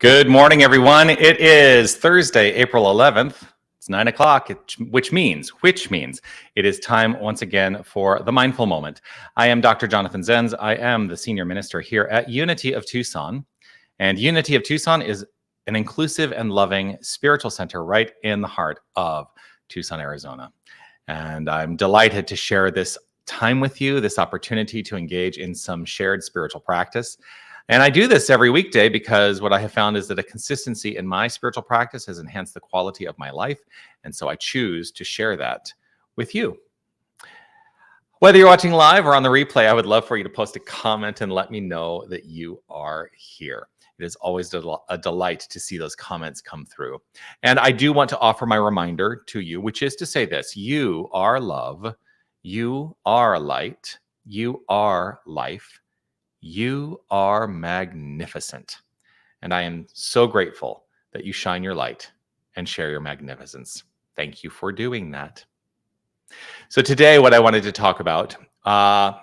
Good morning, everyone. It is Thursday, April 11th. It's 9 o'clock, which means it is time once again for the Mindful Moment. I am Dr. Jonathan Zenz. I am the senior minister here at Unity of Tucson. And Unity of Tucson is an inclusive and loving spiritual center right in the heart of Tucson, Arizona. And I'm delighted to share this time with you, this opportunity to engage in some shared spiritual practice. And I do this every weekday because what I have found is that a consistency in my spiritual practice has enhanced the quality of my life. And so I choose to share that with you. Whether you're watching live or on the replay, I would love for you to post a comment and let me know that you are here. It is always a delight to see those comments come through. And I do want to offer my reminder to you, which is to say this: you are love, you are light, you are life. You are magnificent. And I am so grateful that you shine your light and share your magnificence. Thank you for doing that. So today, what I wanted to talk about, I'm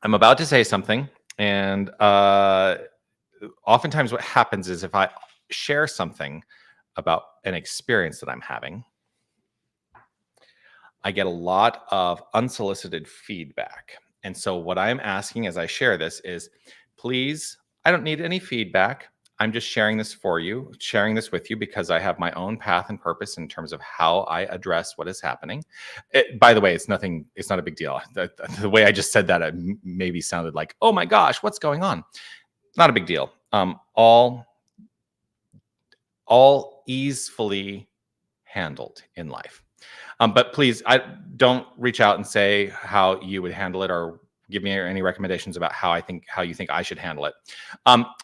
about to say something. And oftentimes what happens is if I share something about an experience that I'm having, I get a lot of unsolicited feedback. And so what I'm asking as I share this is, please, I don't need any feedback. I'm just sharing this with you because I have my own path and purpose in terms of how I address what is happening. By the way, it's not a big deal. The way I just said that, it maybe sounded like, oh my gosh, what's going on? Not a big deal. All easily handled in life. But please, don't reach out and say how you would handle it or give me any recommendations about how you think I should handle it.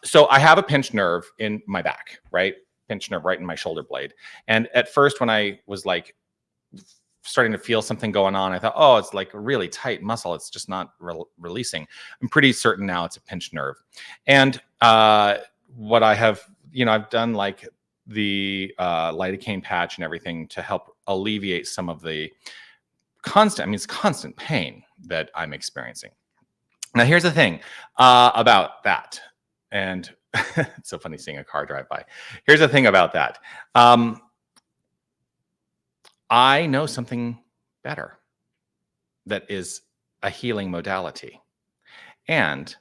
So I have a pinched nerve in my back, right? Pinched nerve right in my shoulder blade. And at first, when I was like starting to feel something going on, I thought, oh, it's like a really tight muscle. It's just not releasing. I'm pretty certain now it's a pinched nerve. And what I have, I've done like the lidocaine patch and everything to help alleviate some of the constant pain that I'm experiencing. Now, here's the thing about that. And it's so funny seeing a car drive by. Here's the thing about that. I know something better that is a healing modality, and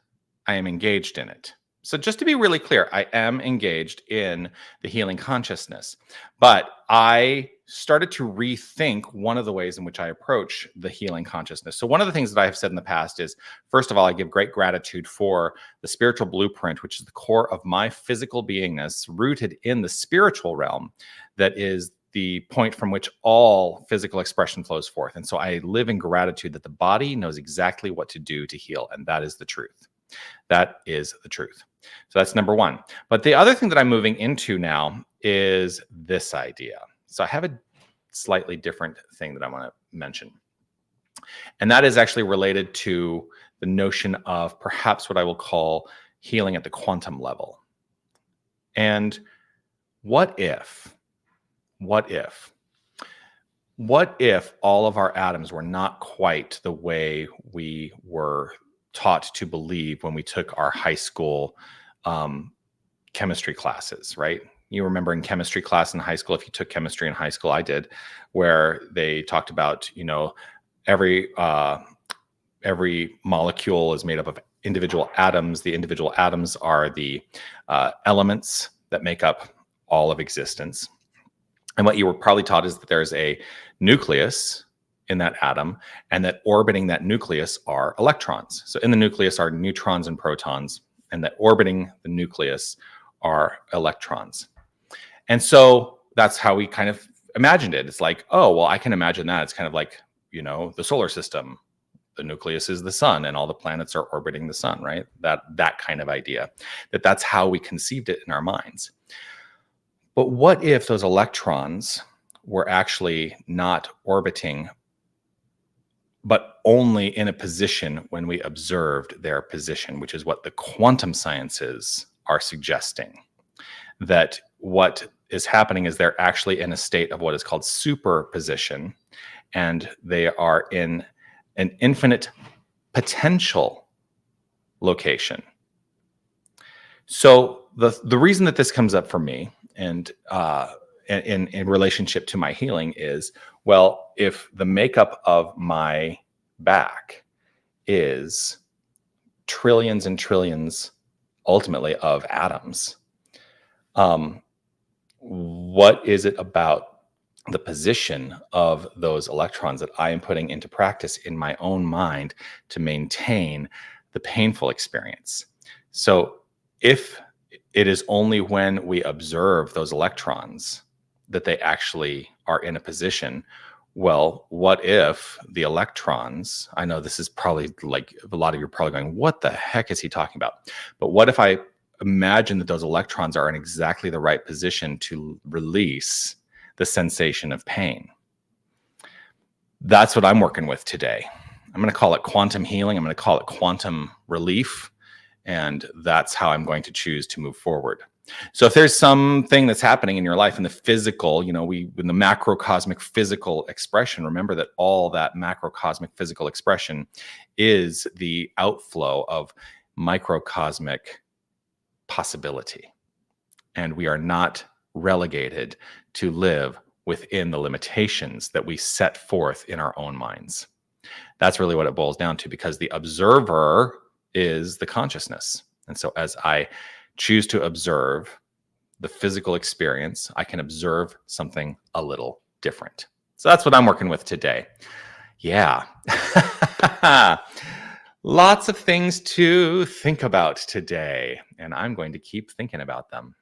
I am engaged in it. So just to be really clear, I am engaged in the healing consciousness, but I started to rethink one of the ways in which I approach the healing consciousness. So one of the things that I have said in the past is, first of all, I give great gratitude for the spiritual blueprint, which is the core of my physical beingness, rooted in the spiritual realm, that is the point from which all physical expression flows forth. And so I live in gratitude that the body knows exactly what to do to heal, and that is the truth. That is the truth. So that's number one. But the other thing that I'm moving into now is this idea. So I have a slightly different thing that I want to mention. And that is actually related to the notion of perhaps what I will call healing at the quantum level. And what if all of our atoms were not quite the way we were taught to believe when we took our high school chemistry classes, right? You remember in chemistry class in high school, if you took chemistry in high school, I did, where they talked about, every molecule is made up of individual atoms. The individual atoms are the elements that make up all of existence. And what you were probably taught is that there's a nucleus in that atom, and that orbiting that nucleus are electrons. So in the nucleus are neutrons and protons, and that orbiting the nucleus are electrons. And so that's how we kind of imagined it. It's like, oh, well, I can imagine that. It's kind of like, the solar system. The nucleus is the sun, and all the planets are orbiting the sun, right? That kind of idea. That's how we conceived it in our minds. But what if those electrons were actually not orbiting, but only in a position when we observed their position, which is what the quantum sciences are suggesting? That what is happening is they're actually in a state of what is called superposition, and they are in an infinite potential location. So the reason that this comes up for me and in relationship to my healing is, well, if the makeup of my back is trillions and trillions ultimately of atoms, what is it about the position of those electrons that I am putting into practice in my own mind to maintain the painful experience? So if it is only when we observe those electrons that they actually are in a position, well, what if the electrons, I know this is probably like a lot of you are probably going, what the heck is he talking about? But what if I imagine that those electrons are in exactly the right position to release the sensation of pain? That's what I'm working with today. I'm going to call it quantum healing. I'm going to call it quantum relief. And that's how I'm going to choose to move forward. So if there's something that's happening in your life in the physical, in the macrocosmic physical expression, remember that all that macrocosmic physical expression is the outflow of microcosmic possibility. And we are not relegated to live within the limitations that we set forth in our own minds. That's really what it boils down to, because the observer is the consciousness. And so as I choose to observe the physical experience, I can observe something a little different. So that's what I'm working with today. Yeah. Lots of things to think about today, and I'm going to keep thinking about them.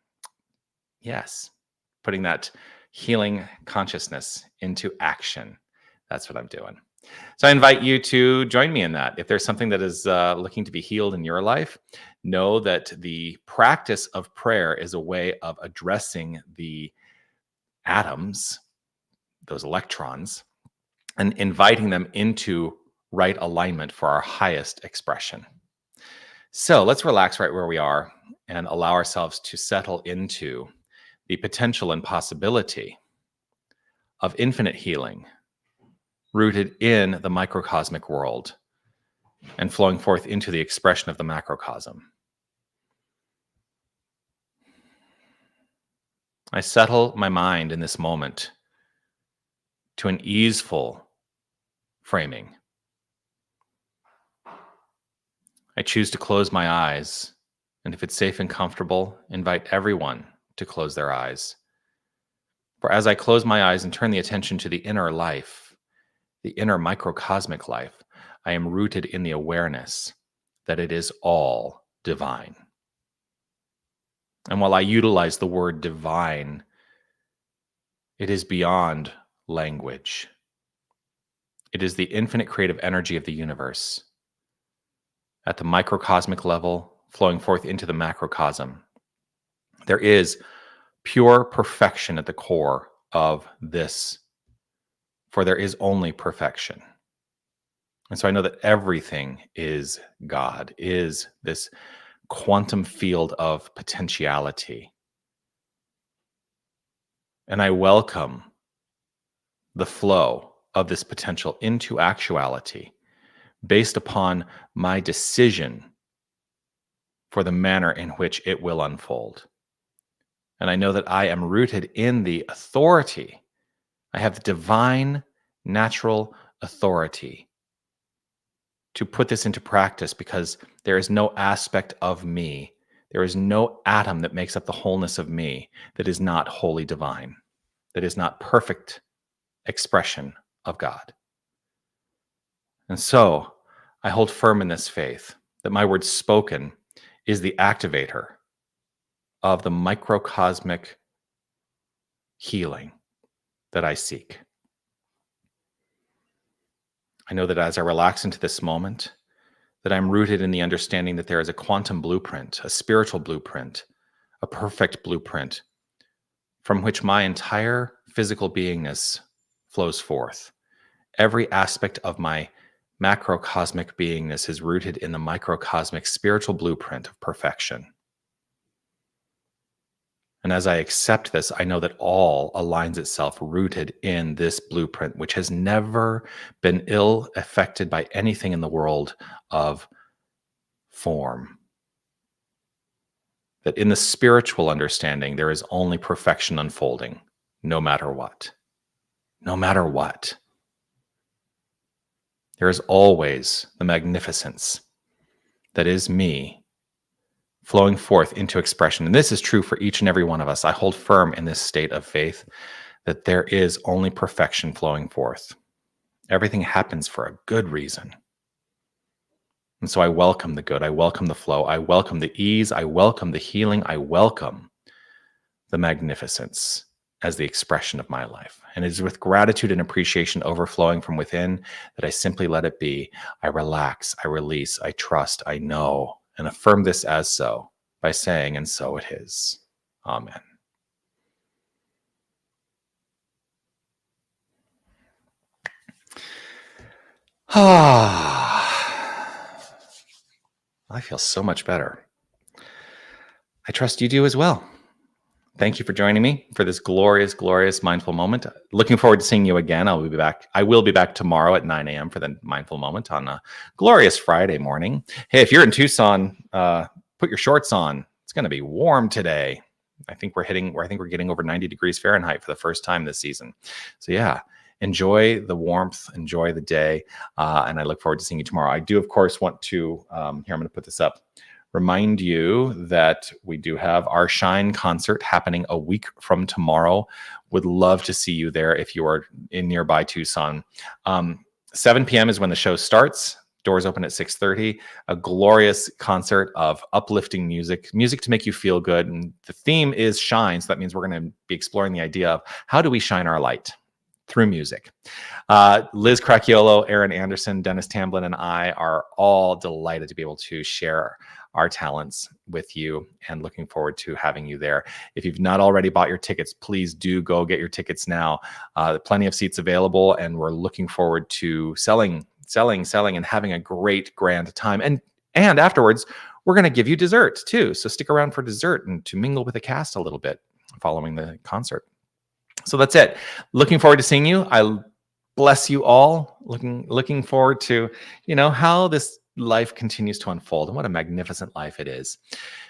Yes, putting that healing consciousness into action. That's what I'm doing. So I invite you to join me in that. If there's something that is looking to be healed in your life, know that the practice of prayer is a way of addressing the atoms, those electrons, and inviting them into right alignment for our highest expression. So let's relax right where we are and allow ourselves to settle into the potential and possibility of infinite healing rooted in the microcosmic world and flowing forth into the expression of the macrocosm. I settle my mind in this moment to an easeful framing. I choose to close my eyes, and if it's safe and comfortable, invite everyone to close their eyes. For as I close my eyes and turn the attention to the inner life, the inner microcosmic life, I am rooted in the awareness that it is all divine. And while I utilize the word divine, it is beyond language. It is the infinite creative energy of the universe at the microcosmic level, flowing forth into the macrocosm. There is pure perfection at the core of this, for there is only perfection. And so I know that everything is God, is this quantum field of potentiality. And I welcome the flow of this potential into actuality based upon my decision for the manner in which it will unfold. And I know that I am rooted in the authority. I have the divine, natural authority to put this into practice, because there is no aspect of me, there is no atom that makes up the wholeness of me that is not wholly divine, that is not perfect expression of God. And so I hold firm in this faith that my word spoken is the activator of the microcosmic healing that I seek. I know that as I relax into this moment, that I'm rooted in the understanding that there is a quantum blueprint, a spiritual blueprint, a perfect blueprint from which my entire physical beingness flows forth. Every aspect of my macrocosmic beingness is rooted in the microcosmic spiritual blueprint of perfection. And as I accept this, I know that all aligns itself rooted in this blueprint, which has never been ill affected by anything in the world of form. that in the spiritual understanding, there is only perfection unfolding, no matter what. No matter what. There is always the magnificence that is me flowing forth into expression. And this is true for each and every one of us. I hold firm in this state of faith that there is only perfection flowing forth. Everything happens for a good reason. And so I welcome the good. I welcome the flow. I welcome the ease. I welcome the healing. I welcome the magnificence as the expression of my life. And it is with gratitude and appreciation overflowing from within that I simply let it be. I relax, I release, I trust, I know, and affirm this as so by saying, and so it is. Amen. I feel so much better. I trust you do as well. Thank you for joining me for this glorious, glorious mindful moment. Looking forward to seeing you again. I will be back tomorrow at 9 a.m. for the mindful moment on a glorious Friday morning. Hey, if you're in Tucson, put your shorts on. It's going to be warm today. I think we're getting over 90 degrees Fahrenheit for the first time this season. So yeah, enjoy the warmth, enjoy the day, and I look forward to seeing you tomorrow. I do, of course, want to, here, I'm going to put this up. Remind you that we do have our Shine concert happening a week from tomorrow. Would love to see you there if you are in nearby Tucson. 7 p.m. is when the show starts. Doors open at 6:30. A glorious concert of uplifting music to make you feel good. And the theme is shine. So that means we're going to be exploring the idea of how do we shine our light through music. Liz Cracchiolo, Aaron Anderson, Dennis Tamblin, and I are all delighted to be able to share our talents with you and looking forward to having you there. If you've not already bought your tickets, please do go get your tickets now. Plenty of seats available, and we're looking forward to selling, and having a great grand time. And afterwards, we're going to give you dessert too. So stick around for dessert and to mingle with the cast a little bit following the concert. So that's it. Looking forward to seeing you. I bless you all. Looking forward to, how this life continues to unfold and what a magnificent life it is.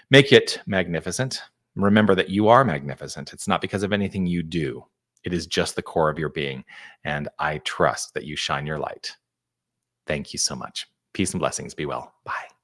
Make it magnificent. Remember that you are magnificent. It's not because of anything you do. It is just the core of your being. And I trust that you shine your light. Thank you so much. Peace and blessings. Be well. Bye.